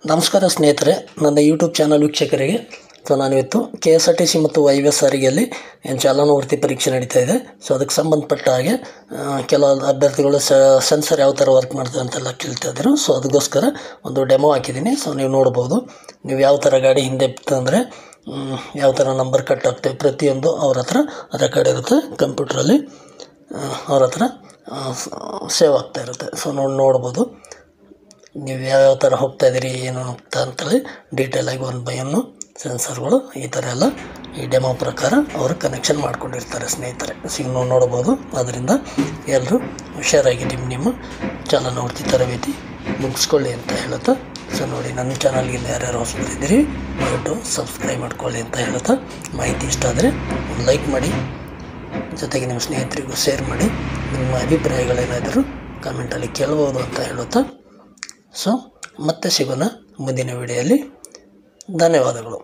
ನಮಸ್ಕಾರ ಸ್ನೇಹಿತರೆ, ನನ್ನ ಯೂಟ್ಯೂಬ್ ಚಾನಲ್ ವೀಕ್ಷಕರಿಗೆ. ನಾನಿವತ್ತು KSRTC ಮತ್ತು YVS ಸಾರಿಗೆಯಲ್ಲಿ ಚಾಲನಾ ಪರೀಕ್ಷೆ ನಡೀತಾ ಇದೆ. ಅದಕ್ಕೆ ಸಂಬಂಧಪಟ್ಟ ಹಾಗೆ ಕೆಲವು ಅಭ್ಯರ್ಥಿಗಳು ಸೆನ್ಸರ್ ಯಾವ ಥರ ವರ್ಕ್ ಮಾಡ್ತಾರೆ ಅಂತೆಲ್ಲ ಕೇಳ್ತಾ ಇದ್ರು. ಅದಕ್ಕೋಸ್ಕರ ಒಂದು ಡೆಮೋ ಹಾಕಿದ್ದೀನಿ. ನೀವು ನೋಡ್ಬೋದು. ನೀವು ಯಾವ ಥರ ಗಾಡಿ ಹಿಂದೆ ತಂದರೆ ಯಾವ ಥರ ನಂಬರ್ ಕಟ್ ಆಗ್ತವೆ ಪ್ರತಿಯೊಂದು ಅವ್ರ ಹತ್ರ ರೆಕಾರ್ಡ್ ಇರುತ್ತೆ. ಕಂಪ್ಯೂಟ್ರಲ್ಲಿ ಅವ್ರ ಹತ್ರ ಸೇವ್ ಆಗ್ತಾ ಇರುತ್ತೆ. ನೋಡ್ಬೋದು ನೀವು ಯಾವ್ಯಾವ ಥರ ಹೋಗ್ತಾಯಿದ್ದೀರಿ ಏನು ಅಂತೇಳಿ ಡೀಟೇಲಾಗಿ ಒಂದು ಬೈ ಒನ್ ಸೆನ್ಸರ್ಗಳು ಈ ಥರ ಎಲ್ಲ ಈ ಡೆಮೋ ಪ್ರಕಾರ ಅವರು ಕನೆಕ್ಷನ್ ಮಾಡ್ಕೊಂಡಿರ್ತಾರೆ ಸ್ನೇಹಿತರೆ. ನೀವು ನೋಡ್ಬೋದು. ಅದರಿಂದ ಎಲ್ಲರೂ ಹುಷಾರಾಗಿ ನಿಮ್ಮ ಚಾನಲ್ ತರಬೇತಿ ಮುಗಿಸ್ಕೊಳ್ಳಿ ಅಂತ ಹೇಳುತ್ತಾ, ನೋಡಿ ನನ್ನ ಚಾನಲ್ಗಿಂದ ಯಾರ್ಯಾರು ಹೊಸಬರಿದ್ದೀರಿ ದಯವಿಟ್ಟು ಸಬ್ಸ್ಕ್ರೈಬ್ ಮಾಡ್ಕೊಳ್ಳಿ ಅಂತ ಹೇಳುತ್ತಾ, ಮಾಹಿತಿ ಇಷ್ಟ ಆದರೆ ಒಂದು ಲೈಕ್ ಮಾಡಿ, ಜೊತೆಗೆ ನಿಮ್ಮ ಸ್ನೇಹಿತರಿಗೂ ಶೇರ್ ಮಾಡಿ. ನಿಮ್ಮ ಅಭಿಪ್ರಾಯಗಳೇನಾದರೂ ಕಮೆಂಟಲ್ಲಿ ಕೇಳ್ಬೋದು ಅಂತ ಹೇಳುತ್ತಾ, ಮತ್ತೆ ಸಿಗೋಣ ಮುಂದಿನ ವಿಡಿಯೋದಲ್ಲಿ. ಧನ್ಯವಾದಗಳು.